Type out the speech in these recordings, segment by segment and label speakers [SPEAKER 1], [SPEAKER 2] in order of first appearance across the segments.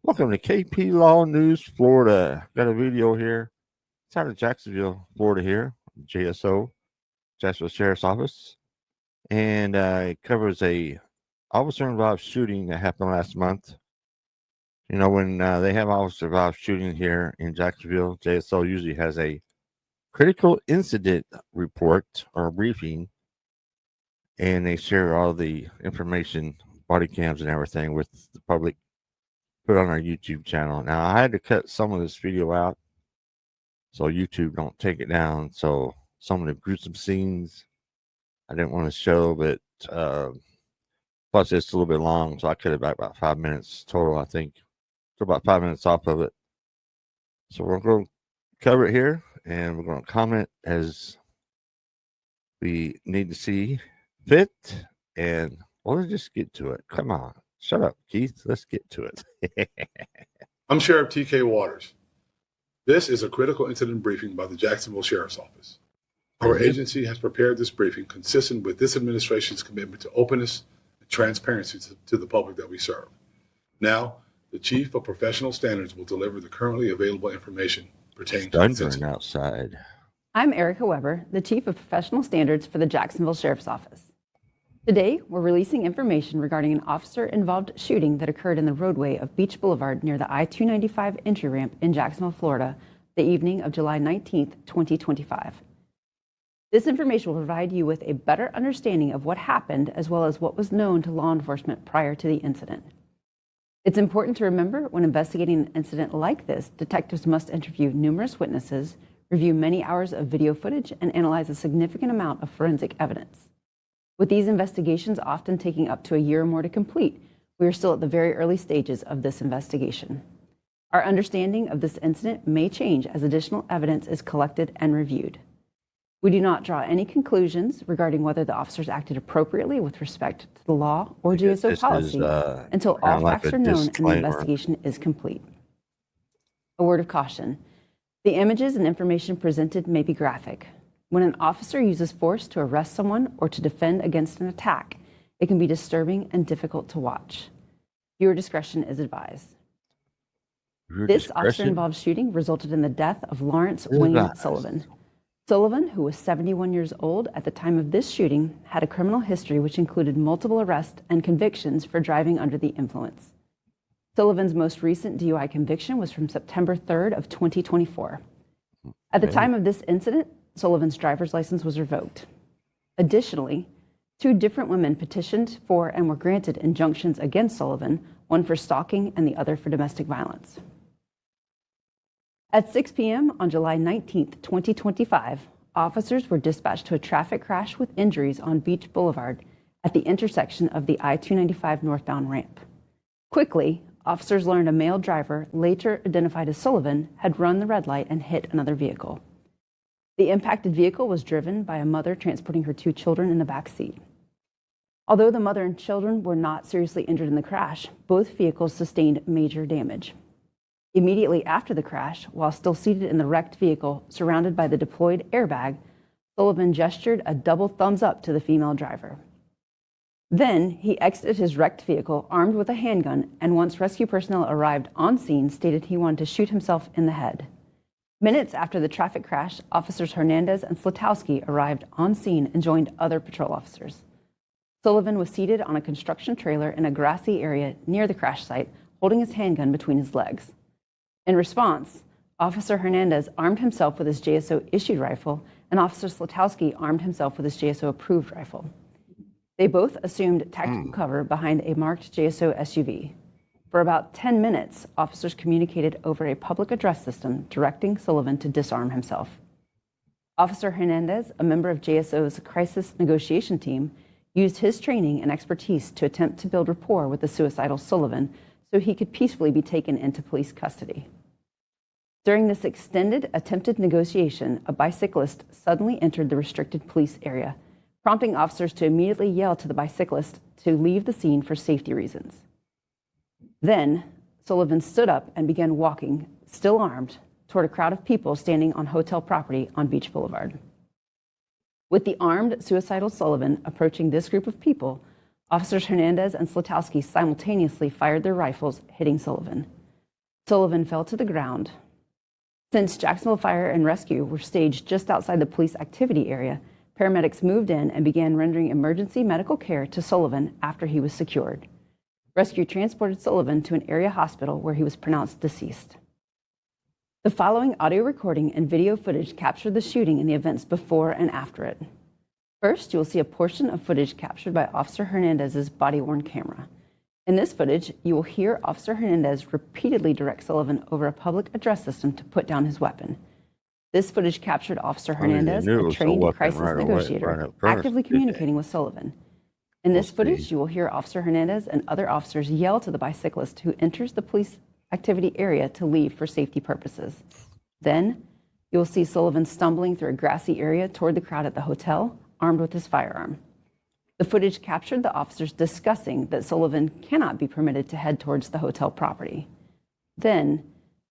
[SPEAKER 1] Welcome to KP Law News, Florida. Got a video here. It's out of Jacksonville, Florida here, JSO, Jacksonville Sheriff's Office. And it covers a officer-involved shooting that happened last month. You know, when they have officer-involved shooting here in Jacksonville, JSO usually has a critical incident report or briefing, and they share all the information, body cams and everything with the public, put on our YouTube channel. Now, I had to cut some of this video out so YouTube don't take it down. So some of the gruesome scenes I didn't want to show, but plus it's a little bit long, so I cut it back about 5 minutes total, I think. So about 5 minutes off of it. So we're going to cover it here, and we're going to comment as we need to see fit. And let's just get to it. Come on. Shut up, Keith. Let's get to it.
[SPEAKER 2] I'm Sheriff T.K. Waters. This is a critical incident briefing by the Jacksonville Sheriff's Office. Our agency has prepared this briefing consistent with this administration's commitment to openness and transparency to the public that we serve. Now, the Chief of Professional Standards will deliver the currently available information pertaining to this incident.
[SPEAKER 1] Outside.
[SPEAKER 3] I'm Erica Weber, the Chief of Professional Standards for the Jacksonville Sheriff's Office. Today, we're releasing information regarding an officer-involved shooting that occurred in the roadway of Beach Boulevard near the I-295 entry ramp in Jacksonville, Florida, the evening of July 19th, 2025. This information will provide you with a better understanding of what happened as well as what was known to law enforcement prior to the incident. It's important to remember when investigating an incident like this, detectives must interview numerous witnesses, review many hours of video footage, and analyze a significant amount of forensic evidence. With these investigations often taking up to a year or more to complete, we are still at the very early stages of this investigation. Our understanding of this incident may change as additional evidence is collected and reviewed. We do not draw any conclusions regarding whether the officers acted appropriately with respect to the law or JSO policy until all facts are known and the investigation is complete. A word of caution. The images and information presented may be graphic. When an officer uses force to arrest someone or to defend against an attack, it can be disturbing and difficult to watch. Viewer discretion is advised. This officer-involved shooting resulted in the death of Lawrence Wayne Sullivan. Sullivan, who was 71 years old at the time of this shooting, had a criminal history which included multiple arrests and convictions for driving under the influence. Sullivan's most recent DUI conviction was from September 3rd of 2024. At the time of this incident, Sullivan's driver's license was revoked. Additionally, two different women petitioned for and were granted injunctions against Sullivan, one for stalking and the other for domestic violence. At 6 p.m. on July 19th, 2025, officers were dispatched to a traffic crash with injuries on Beach Boulevard at the intersection of the I-295 northbound ramp. Quickly, officers learned a male driver, later identified as Sullivan, had run the red light and hit another vehicle. The impacted vehicle was driven by a mother transporting her two children in the back seat. Although the mother and children were not seriously injured in the crash, both vehicles sustained major damage. Immediately after the crash, while still seated in the wrecked vehicle, surrounded by the deployed airbag, Sullivan gestured a double thumbs up to the female driver. Then he exited his wrecked vehicle armed with a handgun, and once rescue personnel arrived on scene, stated he wanted to shoot himself in the head. Minutes after the traffic crash, officers Hernandez and Slutowski arrived on scene and joined other patrol officers. Sullivan was seated on a construction trailer in a grassy area near the crash site, holding his handgun between his legs. In response, Officer Hernandez armed himself with his JSO-issued rifle, and Officer Slutowski armed himself with his JSO-approved rifle. They both assumed tactical cover behind a marked JSO SUV. For about 10 minutes, officers communicated over a public address system directing Sullivan to disarm himself. Officer Hernandez, a member of JSO's crisis negotiation team, used his training and expertise to attempt to build rapport with the suicidal Sullivan so he could peacefully be taken into police custody. During this extended attempted negotiation, a bicyclist suddenly entered the restricted police area, prompting officers to immediately yell to the bicyclist to leave the scene for safety reasons. Then, Sullivan stood up and began walking, still armed, toward a crowd of people standing on hotel property on Beach Boulevard. With the armed suicidal Sullivan approaching this group of people, Officers Hernandez and Slutowski simultaneously fired their rifles, hitting Sullivan. Sullivan fell to the ground. Since Jacksonville Fire and Rescue were staged just outside the police activity area, paramedics moved in and began rendering emergency medical care to Sullivan after he was secured. Rescue transported Sullivan to an area hospital where he was pronounced deceased. The following audio recording and video footage capture the shooting and the events before and after it. First, you will see a portion of footage captured by Officer Hernandez's body-worn camera. In this footage, you will hear Officer Hernandez repeatedly direct Sullivan over a public address system to put down his weapon. This footage captured Officer Hernandez, a trained crisis negotiator, actively communicating with Sullivan. In this footage, you will hear Officer Hernandez and other officers yell to the bicyclist who enters the police activity area to leave for safety purposes. Then, you will see Sullivan stumbling through a grassy area toward the crowd at the hotel, armed with his firearm. The footage captured the officers discussing that Sullivan cannot be permitted to head towards the hotel property. Then,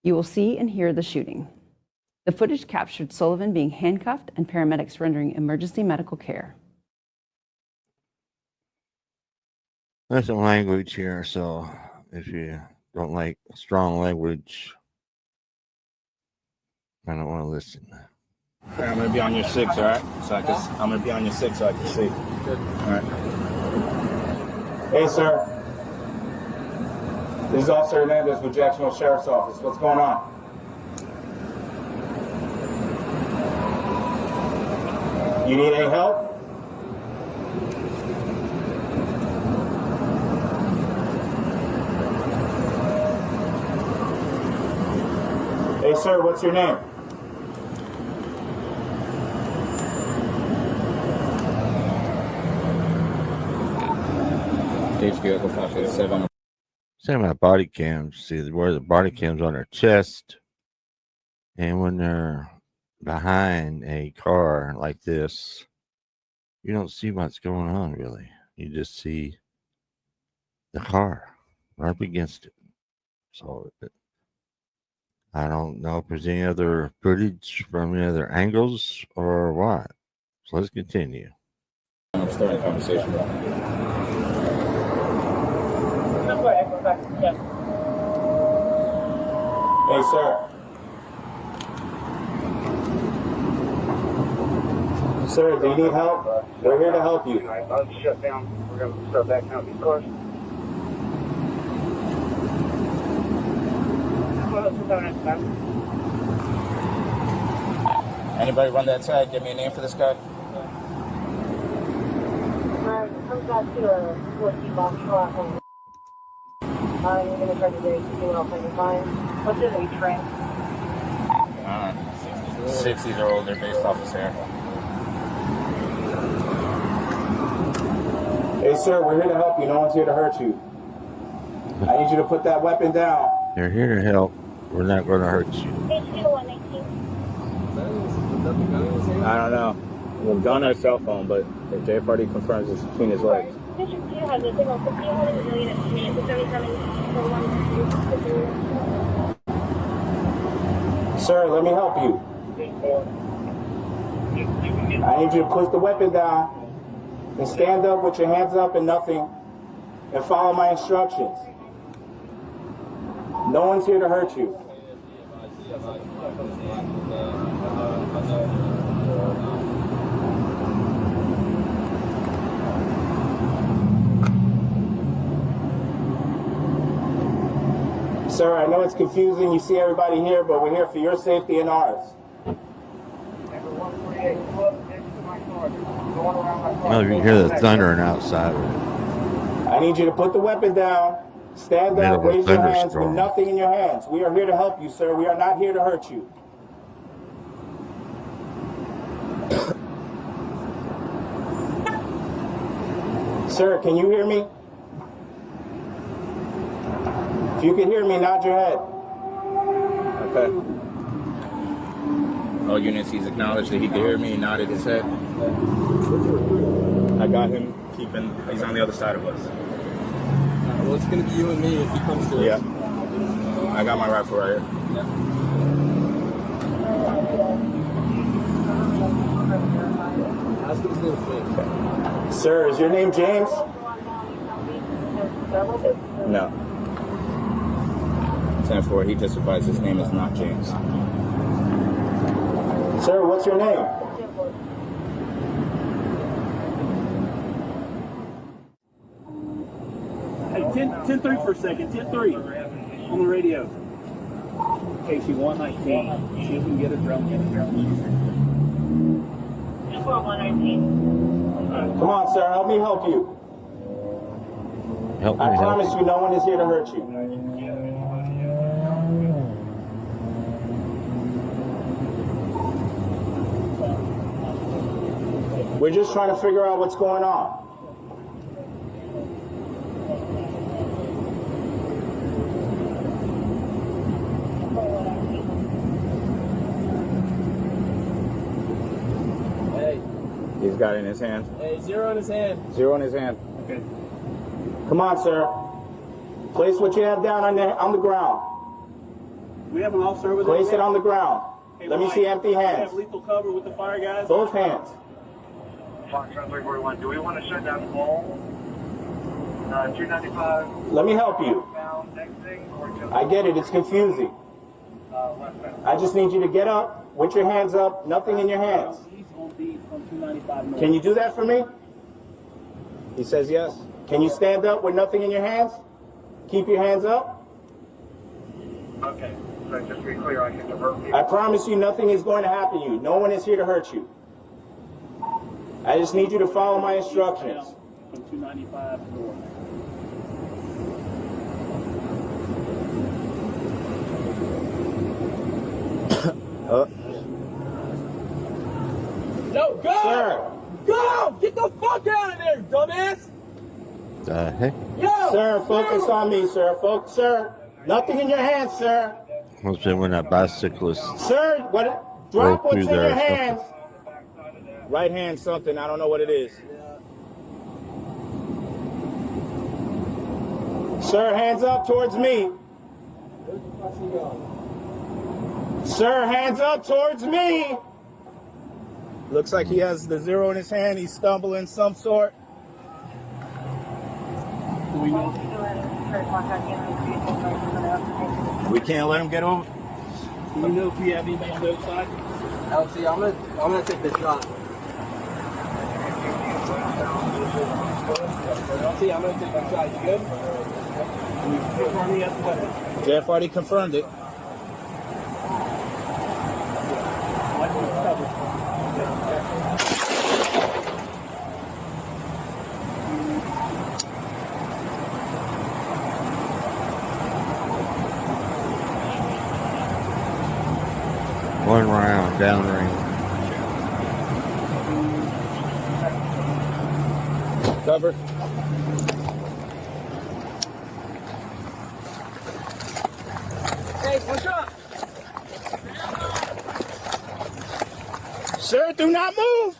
[SPEAKER 3] you will see and hear the shooting. The footage captured Sullivan being handcuffed and paramedics rendering emergency medical care.
[SPEAKER 1] There's some language here, so if you don't like strong language, I don't want to listen.
[SPEAKER 4] All right, I'm gonna be on your 6, all right? I'm gonna be on your 6 so I can see. All right. Hey, sir. This is Officer Hernandez with Jacksonville Sheriff's Office. What's going on? You need any help? Hey, sir, what's your name? HQ 557.
[SPEAKER 1] Same about body cams. See where the body cams on their chest, and when they're behind a car like this, you don't see what's going on really. You just see the car right up against it. So I don't know if there's any other footage from any other angles or what. So let's continue.
[SPEAKER 4] I'm starting a conversation. Hey, sir. Sir, do you need help? We're here to help you.
[SPEAKER 5] I'll shut down. We're going to start backing out these cars.
[SPEAKER 4] Anybody run that tag? Give me a name for this guy.
[SPEAKER 6] Comes back to a 14 box truck. You're going to try to do it off on your time. What's his age range?
[SPEAKER 4] 60s or older based off his hair. Hey, sir, we're here to help you. No one's here to hurt you. I need you to put that weapon down.
[SPEAKER 1] They're here to help. We're not going to hurt you.
[SPEAKER 6] HQ 118.
[SPEAKER 4] I don't know. Well, gun or cell phone, but the JFRD confirms it's between his legs. Sir, let me help you. I need you to put the weapon down and stand up with your hands up and nothing and follow my instructions. No one's here to hurt you. Sir, I know it's confusing. You see everybody here, but we're here for your safety and ours.
[SPEAKER 1] Well, you can hear the thundering outside.
[SPEAKER 4] I need you to put the weapon down, stand up, raise your hands with nothing in your hands. We are here to help you, sir. We are not here to hurt you. Sir, can you hear me? If you can hear me, nod your head. Okay. All units, he's acknowledged that he could hear me. He nodded his head. I got him keeping. He's on the other side of us.
[SPEAKER 7] Well, it's going to be you and me if he comes to us.
[SPEAKER 4] Yeah. I got my rifle right here.
[SPEAKER 7] Ask him his name, James.
[SPEAKER 4] Sir, is your name James? No. 10-4. He testifies his name is not James. Sir, what's your name?
[SPEAKER 5] Hey, 10-3 for a second. 10-3 on the radio. Casey 119. See if we can get a drum.
[SPEAKER 6] Just 119.
[SPEAKER 4] Come on, sir. Help me help you.
[SPEAKER 1] Help me
[SPEAKER 4] I
[SPEAKER 1] help
[SPEAKER 4] promise
[SPEAKER 1] you.
[SPEAKER 4] you no one is here to hurt you. We're just trying to figure out what's going on.
[SPEAKER 7] Hey,
[SPEAKER 4] He's got it in his hand.
[SPEAKER 7] hey, 0 in his hand.
[SPEAKER 4] 0 in his hand.
[SPEAKER 5] Okay.
[SPEAKER 4] Come on, sir. Place what you have down on the ground.
[SPEAKER 5] We have an officer over there.
[SPEAKER 4] Place it on the ground.
[SPEAKER 5] Hey,
[SPEAKER 4] Let me
[SPEAKER 5] Mike,
[SPEAKER 4] see empty
[SPEAKER 5] we
[SPEAKER 4] hands.
[SPEAKER 5] have lethal cover with the fire guys.
[SPEAKER 4] Both hands.
[SPEAKER 5] Fox 341. Do we want to shut down all 295
[SPEAKER 4] Let me help you.
[SPEAKER 5] bound exiting or just
[SPEAKER 4] I get it. It's confusing.
[SPEAKER 5] westbound?
[SPEAKER 4] I just need you to get up with your hands up, nothing in your hands.
[SPEAKER 5] He's going to be from 295 north.
[SPEAKER 4] Can you do that for me? He says yes. Can you stand up with nothing in your hands? Keep your hands up.
[SPEAKER 5] Okay. So just to be clear, I can divert people.
[SPEAKER 4] I promise you nothing is going to happen to you. No one is here to hurt you. I just need you to follow my instructions.
[SPEAKER 5] From 295 north.
[SPEAKER 7] No, go!
[SPEAKER 4] Sir,
[SPEAKER 7] Go! Get the fuck out of there, dumbass!
[SPEAKER 1] The heck?
[SPEAKER 7] Yo!
[SPEAKER 4] sir, focus on me, sir. Sir, nothing in your hands, sir.
[SPEAKER 1] Must be when that bicyclist.
[SPEAKER 4] Sir, what? Drop
[SPEAKER 1] Broke
[SPEAKER 4] what's
[SPEAKER 1] through
[SPEAKER 4] in
[SPEAKER 1] there
[SPEAKER 4] your
[SPEAKER 1] or something.
[SPEAKER 4] hands. Right hand something. I don't know what it is. Sir, hands up towards me. Sir, hands up towards me. Looks like he has the 0 in his hand. He's stumbling some sort. We can't let him get over.
[SPEAKER 5] Do you know if we have anybody on the other side?
[SPEAKER 7] LC, I'm gonna take this shot. LC, I'm gonna take this shot. You good?
[SPEAKER 5] Can you confirm me as to what?
[SPEAKER 4] Jeff already confirmed it.
[SPEAKER 5] What is covered?
[SPEAKER 1] One round, downrange.
[SPEAKER 4] Cover.
[SPEAKER 7] Hey, push up!
[SPEAKER 4] Sir, do not move.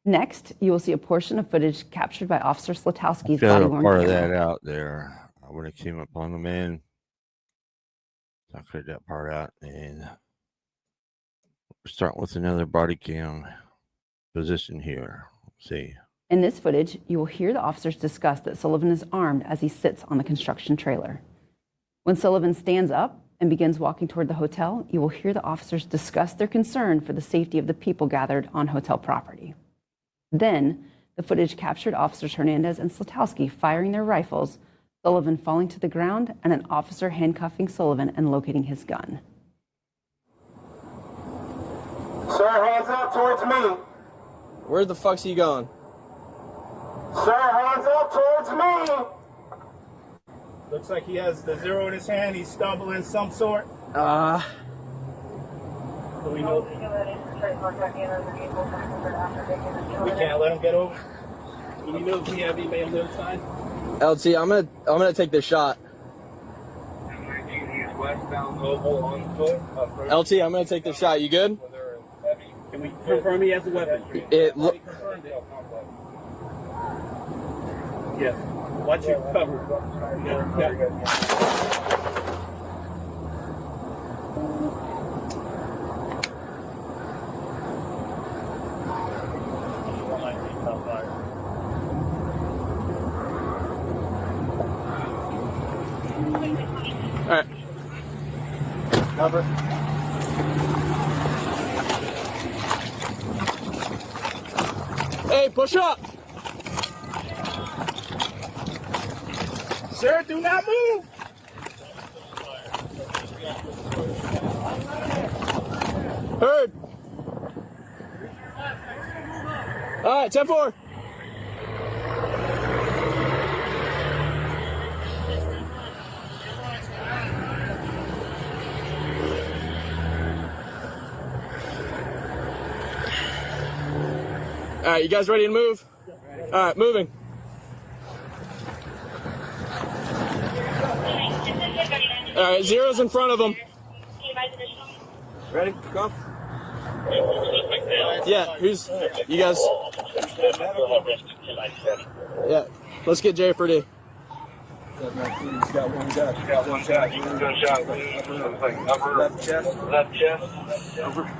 [SPEAKER 3] Next, you will see a portion of footage captured by Officer Slutowski's
[SPEAKER 1] Got a
[SPEAKER 3] body-worn
[SPEAKER 1] part of
[SPEAKER 3] camera.
[SPEAKER 1] that out there. When it came up on the man, I cleared that part out, and we're starting with another body cam position here. Let's see.
[SPEAKER 3] In this footage, you will hear the officers discuss that Sullivan is armed as he sits on the construction trailer. When Sullivan stands up and begins walking toward the hotel, you will hear the officers discuss their concern for the safety of the people gathered on hotel property. Then, the footage captured Officers Hernandez and Slutowski firing their rifles, Sullivan falling to the ground, and an officer handcuffing Sullivan and locating his gun.
[SPEAKER 4] Sir, hands up towards me.
[SPEAKER 7] Where the fuck's he going?
[SPEAKER 4] Sir, hands up towards me. Looks like he has the 0 in his hand. He's stumbling some sort.
[SPEAKER 5] Do we know?
[SPEAKER 4] We can't let him get over.
[SPEAKER 5] Do we know if we have anybody on the other side?
[SPEAKER 7] LC, I'm gonna take this shot. LT, I'm gonna take this shot. You good?
[SPEAKER 5] Can we confirm he has a weapon?
[SPEAKER 7] It look.
[SPEAKER 5] Yes. Watch your cover. Yeah.
[SPEAKER 7] All right. Cover. Hey, push up.
[SPEAKER 4] Sir, do not move.
[SPEAKER 7] Heard. All right, 10-4. All right, you guys ready to move? All right, moving. All right, zero's in front of them. Ready? Go. Yeah, who's you guys? Yeah, let's get Jay for D.
[SPEAKER 5] He's got one gun. Got one shot. Gunshot. Left chest. Left chest. Over.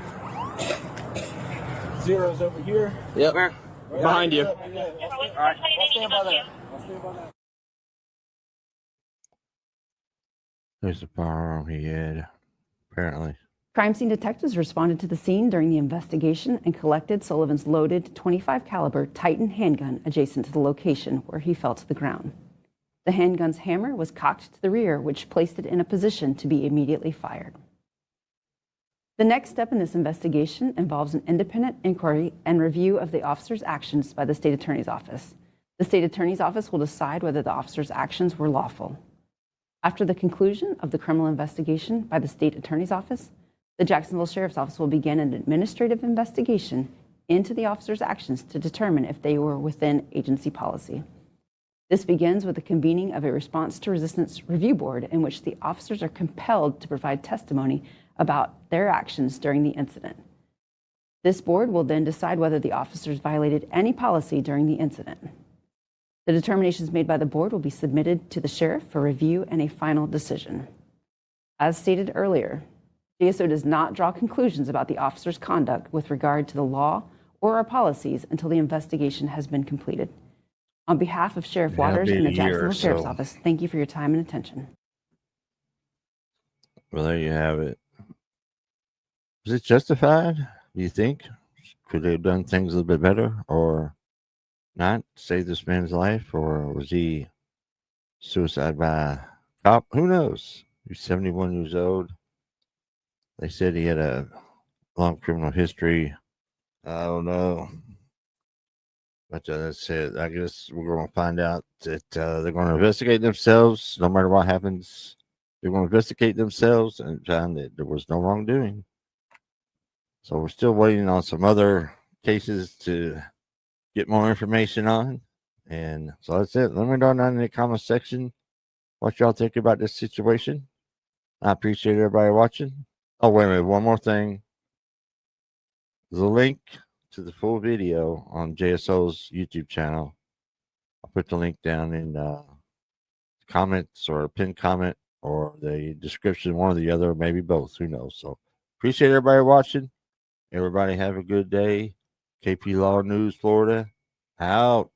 [SPEAKER 5] Zero's over here.
[SPEAKER 7] Yep. Behind you.
[SPEAKER 5] All right. I'll stand by that.
[SPEAKER 1] There's the firearm he had, apparently.
[SPEAKER 3] Crime scene detectives responded to the scene during the investigation and collected Sullivan's loaded .25 caliber Titan handgun adjacent to the location where he fell to the ground. The handgun's hammer was cocked to the rear, which placed it in a position to be immediately fired. The next step in this investigation involves an independent inquiry and review of the officer's actions by the State Attorney's Office. The State Attorney's Office will decide whether the officer's actions were lawful. After the conclusion of the criminal investigation by the State Attorney's Office, the Jacksonville Sheriff's Office will begin an administrative investigation into the officer's actions to determine if they were within agency policy. This begins with the convening of a response to resistance review board in which the officers are compelled to provide testimony about their actions during the incident. This board will then decide whether the officers violated any policy during the incident. The determinations made by the board will be submitted to the sheriff for review and a final decision. As stated earlier, JSO does not draw conclusions about the officer's conduct with regard to the law or our policies until the investigation has been completed. On behalf of Sheriff Waters and the Jacksonville Sheriff's Office, thank you for your time and attention.
[SPEAKER 1] Well, there you have it. Was it justified, do you think? Could they have done things a little bit better or not? Save this man's life? Or was he suicide by a cop? Who knows? He's 71 years old. They said he had a long criminal history. I don't know. But that's it. I guess we're going to find out that they're going to investigate themselves. No matter what happens, they're going to investigate themselves and find that there was no wrongdoing. So we're still waiting on some other cases to get more information on. And so that's it. Let me know down in the comment section what y'all think about this situation. I appreciate everybody watching. Oh, wait a minute. One more thing. There's a link to the full video on JSO's YouTube channel. I'll put the link down in comments or a pinned comment or the description, one or the other, maybe both. Who knows? So appreciate everybody watching. Everybody have a good day. KP Law News, Florida, out.